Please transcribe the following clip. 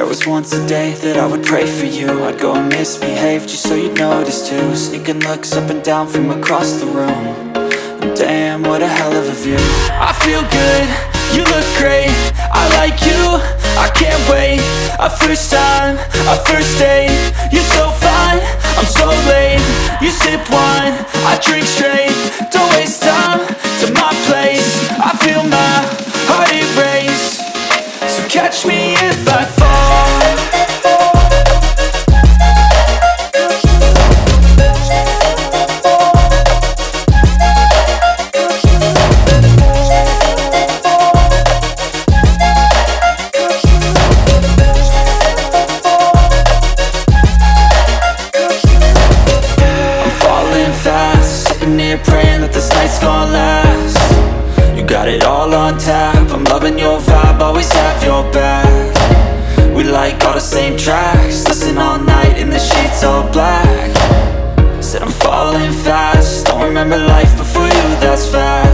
There was once a day that I would pray for you. I'd go and misbehave just so you'd notice too. Sneaking looks up and down from across the room. And damn, what a hell of a view. I feel good, you look great, I like you, I can't wait. A first time, a first date. You're so fine, I'm so late. You sip wine, I drink straight. Don't waste time to my place. I feel my heart erase. So catch me if I fall. Praying that this night's gonna last. You got it all on tap, I'm loving your vibe, always have your back. We like all the same tracks, listen all night in the sheets all black. Said I'm falling fast, don't remember life before you, that's fact.